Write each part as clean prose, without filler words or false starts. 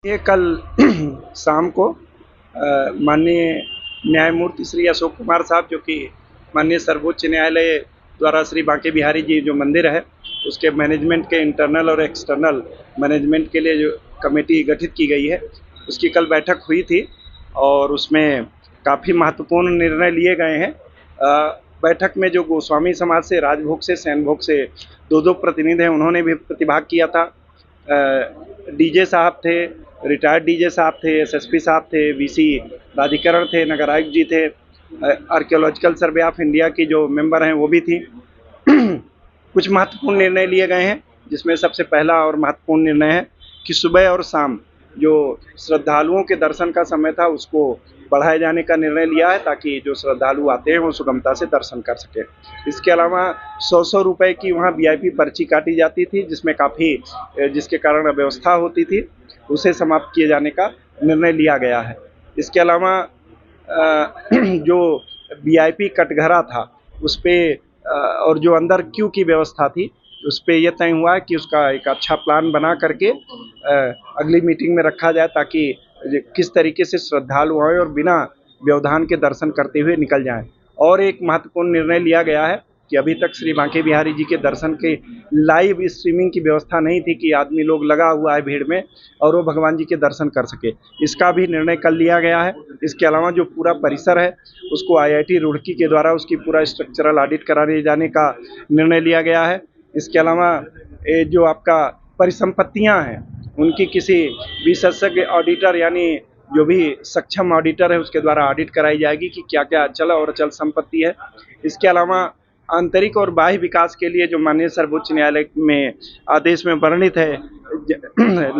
ये कल शाम को माननीय न्यायमूर्ति श्री अशोक कुमार साहब, जो कि माननीय सर्वोच्च न्यायालय द्वारा श्री बांके बिहारी जी जो मंदिर है उसके मैनेजमेंट के इंटरनल और एक्सटर्नल मैनेजमेंट के लिए जो कमेटी गठित की गई है, उसकी कल बैठक हुई थी और उसमें काफ़ी महत्वपूर्ण निर्णय लिए गए हैं। बैठक में जो गोस्वामी समाज से, राजभोग से, सैनभोग से दो प्रतिनिधि हैं, उन्होंने भी प्रतिभाग किया था। डीजे साहब थे, रिटायर्ड डीजे साहब थे, एसएसपी साहब थे, वीसी प्राधिकरण थे, नगर आयुक्त जी थे, आर्कियोलॉजिकल सर्वे ऑफ इंडिया की जो मेंबर हैं वो भी थी। कुछ महत्वपूर्ण निर्णय लिए गए हैं, जिसमें सबसे पहला और महत्वपूर्ण निर्णय है कि सुबह और शाम जो श्रद्धालुओं के दर्शन का समय था उसको बढ़ाए जाने का निर्णय लिया है, ताकि जो श्रद्धालु आते हैं वो सुगमता से दर्शन कर सकें। इसके अलावा 100 रुपये की वहाँ वीआईपी पर्ची काटी जाती थी, जिसके कारण अव्यवस्था होती थी, उसे समाप्त किए जाने का निर्णय लिया गया है। इसके अलावा जो वीआईपी कटघरा था उस पर और जो अंदर क्यू की व्यवस्था थी उस पर यह तय हुआ है कि उसका एक अच्छा प्लान बना करके अगली मीटिंग में रखा जाए, ताकि किस तरीके से श्रद्धालु आए और बिना व्यवधान के दर्शन करते हुए निकल जाएं। और एक महत्वपूर्ण निर्णय लिया गया है कि अभी तक श्री बांके बिहारी जी के दर्शन के लाइव स्ट्रीमिंग की व्यवस्था नहीं थी कि आदमी लोग लगा हुआ है भीड़ में और वो भगवान जी के दर्शन कर सके। इसका भी निर्णय कल लिया गया है। इसके अलावा जो पूरा परिसर है उसको आईआईटी रुड़की के द्वारा उसकी पूरा स्ट्रक्चरल ऑडिट कराने जाने का निर्णय लिया गया है। इसके अलावा जो आपका परिसंपत्तियां हैं उनकी किसी विशेषज्ञ ऑडिटर, यानी जो भी सक्षम ऑडिटर है उसके द्वारा ऑडिट कराई जाएगी कि क्या क्या अचल और अचल संपत्ति है। इसके अलावा आंतरिक और बाह्य विकास के लिए जो माननीय सर्वोच्च न्यायालय में आदेश में वर्णित है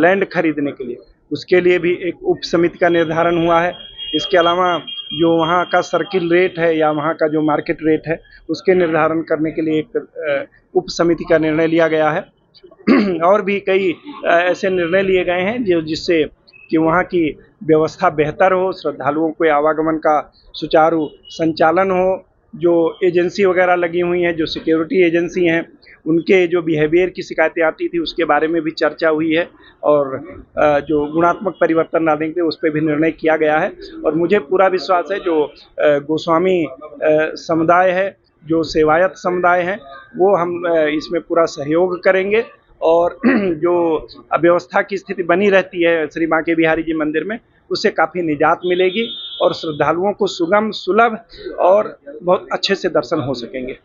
लैंड खरीदने के लिए, उसके लिए भी एक उप समिति का निर्धारण हुआ है। इसके अलावा जो वहाँ का सर्किल रेट है या वहाँ का जो मार्केट रेट है उसके निर्धारण करने के लिए एक उप समिति का निर्णय लिया गया है। और भी कई ऐसे निर्णय लिए गए हैं जिससे कि वहाँ की व्यवस्था बेहतर हो, श्रद्धालुओं के आवागमन का सुचारू संचालन हो। जो एजेंसी वगैरह लगी हुई हैं, जो सिक्योरिटी एजेंसी हैं, उनके जो बिहेवियर की शिकायतें आती थी उसके बारे में भी चर्चा हुई है और जो गुणात्मक परिवर्तन लाने के उस पर भी निर्णय किया गया है। और मुझे पूरा विश्वास है जो गोस्वामी समुदाय है, जो सेवायत समुदाय हैं, वो हम इसमें पूरा सहयोग करेंगे और जो अव्यवस्था की स्थिति बनी रहती है श्री बांके बिहारी जी मंदिर में, उससे काफ़ी निजात मिलेगी और श्रद्धालुओं को सुगम, सुलभ और बहुत अच्छे से दर्शन हो सकेंगे।